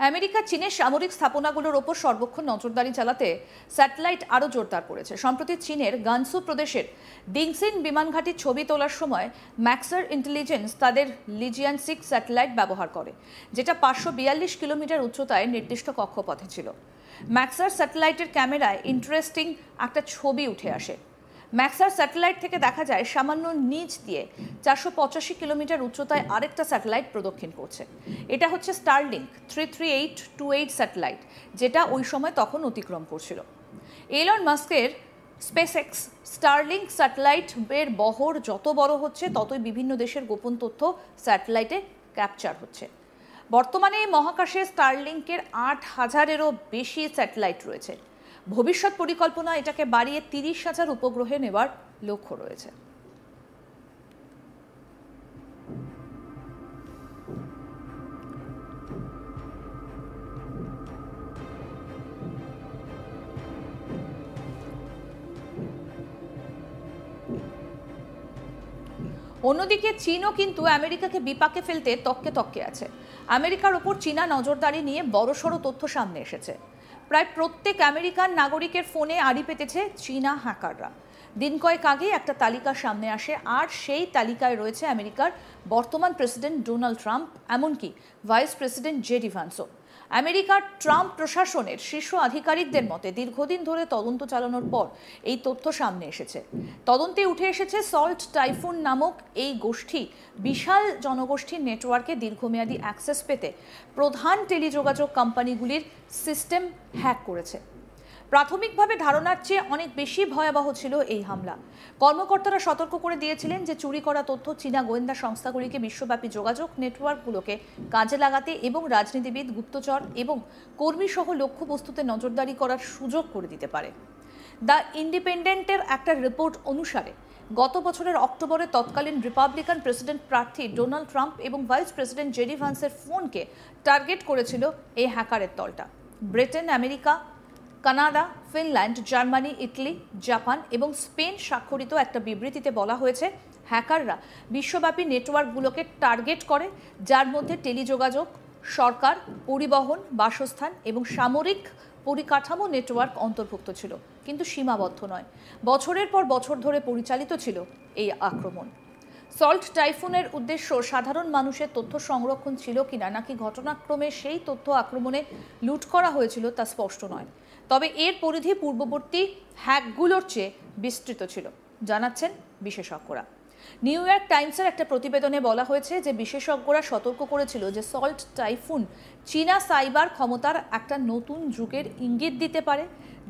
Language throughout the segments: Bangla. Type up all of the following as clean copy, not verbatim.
আমেরিকা চীনের সামরিক স্থাপনাগুলোর ওপর সর্বক্ষণ নজরদারি চালাতে স্যাটেলাইট আরও জোরদার করেছে। সম্প্রতি চীনের গানসু প্রদেশের ডিংসিন বিমানঘাটির ছবি তোলার সময় ম্যাক্সার ইন্টেলিজেন্স তাদের লিজিয়ান 6 স্যাটেলাইট ব্যবহার করে, যেটা 542 কিলোমিটার উচ্চতায় নির্দিষ্ট কক্ষপথে ছিল। ম্যাক্সার স্যাটেলাইটের ক্যামেরায় ইন্টারেস্টিং একটা ছবি উঠে আসে। ম্যাক্সার স্যাটেলাইট থেকে দেখা যায় সামান্য নিচ দিয়ে 485 কিলোমিটার উচ্চতায় আরেকটা স্যাটেলাইট প্রদক্ষিণ করছে। এটা হচ্ছে স্টারলিংক 33828 স্যাটেলাইট, যেটা ওই সময় তখন অতিক্রম করছিল। এলন মাস্কের স্পেসএক্স স্টারলিংক স্যাটেলাইটের বহর যত বড় হচ্ছে, ততই বিভিন্ন দেশের গোপন তথ্য স্যাটেলাইটে ক্যাপচার হচ্ছে। বর্তমানে মহাকাশে স্টারলিংকের 8000-এরও বেশি স্যাটেলাইট রয়েছে। ভবিষ্যৎ পরিকল্পনা এটাকে বাড়িয়ে 30,000 উপগ্রহে নেওয়ার লক্ষ্য রয়েছে। অন্যদিকে চীনও কিন্তু আমেরিকাকে বিপাকে ফেলতে তককে আছে। আমেরিকার ওপর চীনা নজরদারি নিয়ে বড়সড় তথ্য সামনে এসেছে। প্রায় প্রত্যেক আমেরিকান নাগরিকের ফোনে আড়ি পেতেছে চীনা হ্যাকাররা। দিন কয়েক আগে একটা তালিকা সামনে আসে, আর সেই তালিকায় রয়েছে আমেরিকার বর্তমান প্রেসিডেন্ট ডোনাল্ড ট্রাম্প, এমনকি ভাইস প্রেসিডেন্ট জেডি ভান্সও। আমেরিকার ট্রাম্প প্রশাসনের শীর্ষ আধিকারিকদের মতে দীর্ঘদিন ধরে তদন্ত চালানোর পর এই তথ্য সামনে এসেছে। তদন্তে উঠে এসেছে সল্ট টাইফুন নামক এই গোষ্ঠী বিশাল জনগোষ্ঠীর নেটওয়ার্কে দীর্ঘমেয়াদী অ্যাক্সেস পেতে প্রধান টেলিযোগাযোগ কোম্পানিগুলির সিস্টেম হ্যাক করেছে। প্রাথমিকভাবে ধারণার চেয়ে অনেক বেশি ভয়াবহ ছিল এই হামলা। কর্মকর্তারা সতর্ক করে দিয়েছিলেন যে চুরি করা তথ্য চীনা গোয়েন্দা সংস্থাগুলিকে বিশ্বব্যাপী যোগাযোগ নেটওয়ার্কগুলোকে কাজে লাগাতে এবং রাজনীতিবিদ, গুপ্তচর এবং কর্মীসহ লক্ষ্যবস্তুতে নজরদারি করার সুযোগ করে দিতে পারে। দ্য ইন্ডিপেন্ডেন্টের একটা রিপোর্ট অনুসারে গত বছরের অক্টোবরে তৎকালীন রিপাবলিকান প্রেসিডেন্ট প্রার্থী ডোনাল্ড ট্রাম্প এবং ভাইস প্রেসিডেন্ট জেডি ভান্সের ফোনকে টার্গেট করেছিল এই হ্যাকারের দলটা। Britain, America, Canada, Finland, Germany, Italy, Japan এবং স্পেন স্বাক্ষরিত একটা বিবৃতিতে বলা হয়েছে, হ্যাকাররা বিশ্বব্যাপী নেটওয়ার্কগুলোকে টার্গেট করে, যার মধ্যে টেলিযোগাযোগ, সরকার, পরিবহন, বাসস্থান এবং সামরিক পরিকাঠামো নেটওয়ার্ক অন্তর্ভুক্ত ছিল, কিন্তু সীমাবদ্ধ নয়। বছরের পর বছর ধরে পরিচালিত ছিল এই আক্রমণ। সল্ট টাইফুনের উদ্দেশ্য সাধারণ মানুষের তথ্য সংরক্ষণ ছিল কিনা, নাকি ঘটনাক্রমে সেই তথ্য আক্রমণে লুট করা হয়েছিল তা স্পষ্ট নয়। তবে এর পরিধি পূর্ববর্তী হ্যাকগুলোর চেয়ে বিস্তৃত ছিল, জানাচ্ছেন বিশেষজ্ঞরা। নিউ ইয়র্ক টাইমসের একটা প্রতিবেদনে বলা হয়েছে যে বিশেষজ্ঞরা সতর্ক করেছিল যে সল্ট টাইফুন চীনা সাইবার ক্ষমতার একটা নতুন যুগের ইঙ্গিত দিতে পারে,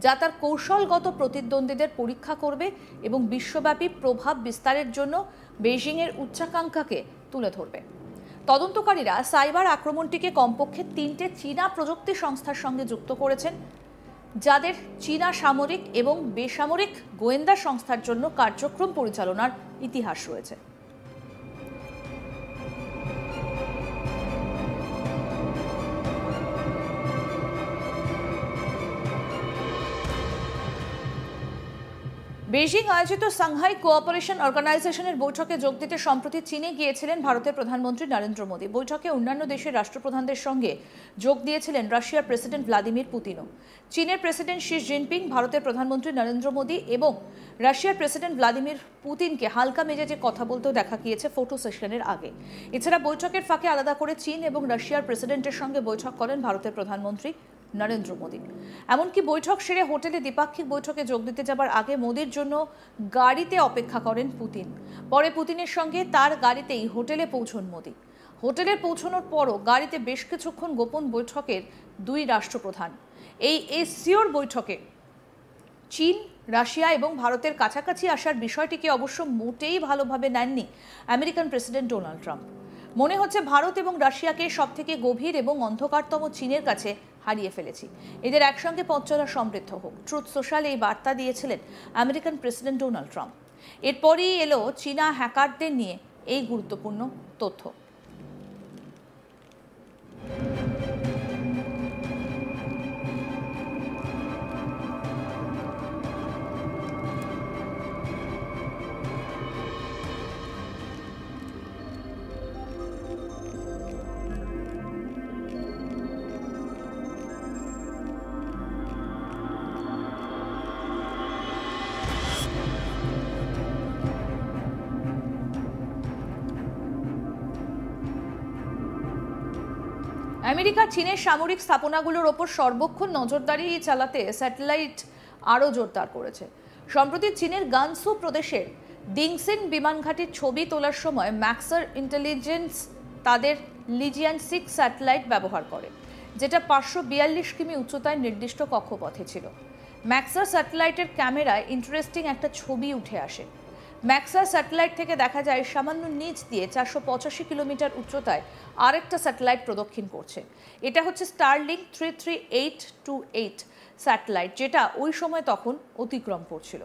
যা তার কৌশলগত প্রতিদ্বন্দ্বীদের পরীক্ষা করবে এবং বিশ্বব্যাপী প্রভাব বিস্তারের জন্য বেইজিংয়ের উচ্চাকাঙ্ক্ষাকে তুলে ধরবে। তদন্তকারীরা সাইবার আক্রমণটিকে কমপক্ষে 3টে চীনা প্রযুক্তি সংস্থার সঙ্গে যুক্ত করেছেন, যাদের চীনা সামরিক এবং বেসামরিক গোয়েন্দা সংস্থার জন্য কার্যক্রম পরিচালনার ইতিহাস রয়েছে। বেইজিং আয়োজিত সাংহাই কোঅপারেশন অর্গানাইজেশনের বৈঠকে যোগ দিতে সম্প্রতি চীনে গিয়েছিলেন ভারতের প্রধানমন্ত্রী নরেন্দ্র মোদী। বৈঠকে অন্যান্য দেশের রাষ্ট্রপ্রধানদের সঙ্গে যোগ দিয়েছিলেন রাশিয়ার প্রেসিডেন্ট ভ্লাদিমির পুতিনও। চীনের প্রেসিডেন্ট শি জিনপিং ভারতের প্রধানমন্ত্রী নরেন্দ্র মোদী এবং রাশিয়ার প্রেসিডেন্ট ভ্লাদিমির পুতিনকে হালকা মেজাজে কথা বলতেও দেখা গিয়েছে ফটো সেশনের আগে। এছাড়া বৈঠকের ফাঁকে আলাদা করে চীন এবং রাশিয়ার প্রেসিডেন্টের সঙ্গে বৈঠক করেন ভারতের প্রধানমন্ত্রী নরেন্দ্র মোদী। এমনকি বৈঠক সেরে হোটেলে দ্বিপাক্ষিক বৈঠকে যোগ দিতে যাবার আগে মোদীর জন্য গাড়িতে অপেক্ষা করেন পুতিন। পরে পুতিনের সঙ্গে তার গাড়িতেই হোটেলে পৌঁছন মোদী। হোটেলে পৌঁছানোর পরও গাড়িতে বেশ কিছুক্ষণ গোপন বৈঠকের দুই রাষ্ট্রপ্রধান। এই এসসিওর বৈঠকে চীন, রাশিয়া এবং ভারতের কাছাকাছি আসার বিষয়টিকে অবশ্য মোটেই ভালোভাবে নেননি আমেরিকান প্রেসিডেন্ট ডোনাল্ড ট্রাম্প। মনে হচ্ছে ভারত এবং রাশিয়াকে সবথেকে গভীর এবং অন্ধকারতম চীনের কাছে হারিয়ে ফেলেছি, এদের একসঙ্গে পথ চলা সমৃদ্ধ হোক। ট্রুথ সোশ্যাল এই বার্তা দিয়েছিলেন আমেরিকান প্রেসিডেন্ট ডোনাল্ড ট্রাম্প। এরপরই এলো চীনা হ্যাকারদের নিয়ে এই গুরুত্বপূর্ণ তথ্য। আমেরিকা চীনের সামরিক স্থাপনাগুলোর ওপর সর্বক্ষণ নজরদারি চালাতে স্যাটেলাইট আরও জোরদার করেছে। সম্প্রতি চীনের গানসু প্রদেশের ডিংসিন বিমানঘাটির ছবি তোলার সময় ম্যাক্সার ইন্টেলিজেন্স তাদের লিজিয়ান 6 স্যাটেলাইট ব্যবহার করে, যেটা 542 কিমি উচ্চতায় নির্দিষ্ট কক্ষপথে ছিল। ম্যাক্সার স্যাটেলাইটের ক্যামেরায় ইন্টারেস্টিং একটা ছবি উঠে আসে। ম্যাক্সার স্যাটেলাইট থেকে দেখা যায় সামান্য নিচ দিয়ে 485 কিলোমিটার উচ্চতায় আরেকটা স্যাটেলাইট প্রদক্ষিণ করছে। এটা হচ্ছে স্টারলিংক 33828 স্যাটেলাইট, যেটা ওই সময় তখন অতিক্রম করছিল।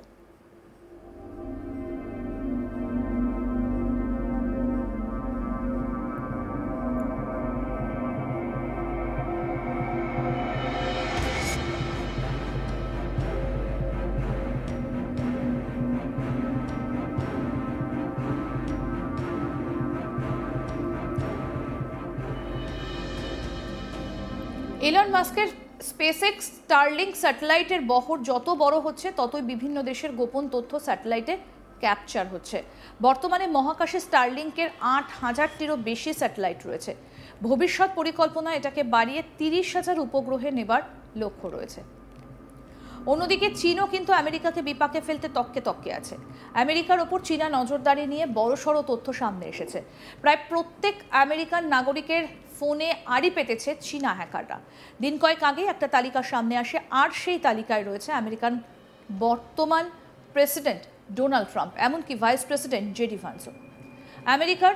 এলন মাস্কের স্পেসএক্স স্টারলিংক স্যাটেলাইটের বহর যত বড় হচ্ছে, ততই বিভিন্ন দেশের গোপন তথ্য স্যাটেলাইটে ক্যাপচার হচ্ছে। বর্তমানে মহাকাশে স্টারলিংকের 8000টিরও বেশি স্যাটেলাইট রয়েছে। ভবিষ্যৎ পরিকল্পনা এটাকে বাড়িয়ে 30,000 উপগ্রহে নেবার লক্ষ্য রয়েছে। অন্যদিকে চীনও কিন্তু আমেরিকাকে বিপাকে ফেলতে তককে তককে আছে। আমেরিকার ওপর চীনা নজরদারি নিয়ে বড়সড় তথ্য সামনে এসেছে। প্রায় প্রত্যেক আমেরিকান নাগরিকের ফোনে আড়ি পেতেছে চীনা হ্যাকাররা। দিন কয়েক আগেই একটা তালিকা সামনে আসে, আর সেই তালিকায় রয়েছে আমেরিকান বর্তমান প্রেসিডেন্ট ডোনাল্ড ট্রাম্প, এমনকি ভাইস প্রেসিডেন্ট জেডি ভান্সও। আমেরিকার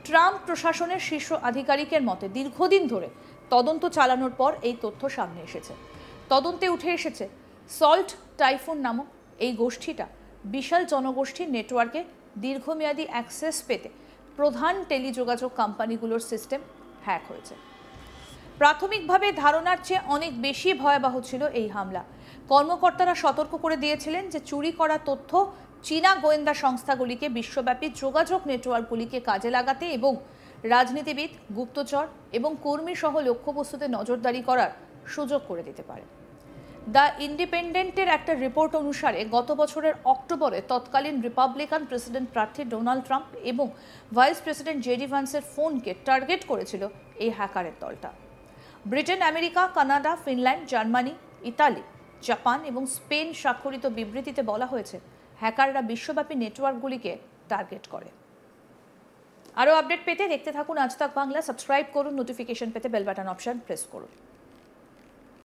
ট্রাম্প প্রশাসনের শীর্ষ আধিকারিকের মতে দীর্ঘদিন ধরে তদন্ত চালানোর পর এই তথ্য সামনে এসেছে। তদন্তে উঠে এসেছে সল্ট টাইফুন নামক এই গোষ্ঠীটা বিশাল জনগোষ্ঠীর নেটওয়ার্কে দীর্ঘমেয়াদী অ্যাক্সেস পেতে প্রধান টেলিযোগাযোগ কোম্পানিগুলোর সিস্টেম হ্যাক হয়েছে। প্রাথমিকভাবে ধারণার চেয়ে অনেক বেশি ভয়াবহ ছিল এই হামলা। কর্মকর্তারা সতর্ক করে দিয়েছিলেন যে চুরি করা তথ্য চীনা গোয়েন্দা সংস্থাগুলিকে বিশ্বব্যাপী যোগাযোগ নেটওয়ার্কগুলিকে কাজে লাগাতে এবং রাজনীতিবিদ, গুপ্তচর এবং কর্মী সহ লক্ষ্যবস্তুতে নজরদারি করার সুযোগ করে দিতে পারে। দ্য ইন্ডিপেন্ডেন্টের একটা রিপোর্ট অনুসারে গত বছরের অক্টোবরে তৎকালীন রিপাবলিকান প্রেসিডেন্ট প্রার্থী ডোনাল্ড ট্রাম্প এবং ভাইস প্রেসিডেন্ট জেডি ভান্সের ফোনকে টার্গেট করেছিল এই হ্যাকারের দলটা। Britain, America, Canada, Finland, Germany, Italy, Japan এবং স্পেন স্বাক্ষরিত বিবৃতিতে বলা হয়েছে হ্যাকাররা বিশ্বব্যাপী নেটওয়ার্কগুলিকে টার্গেট করে। আরও আপডেট পেতে দেখতে থাকুন আজ তাক বাংলা। সাবস্ক্রাইব করুন, নোটিফিকেশন পেতে বেল বাটন অপশন প্রেস করুন।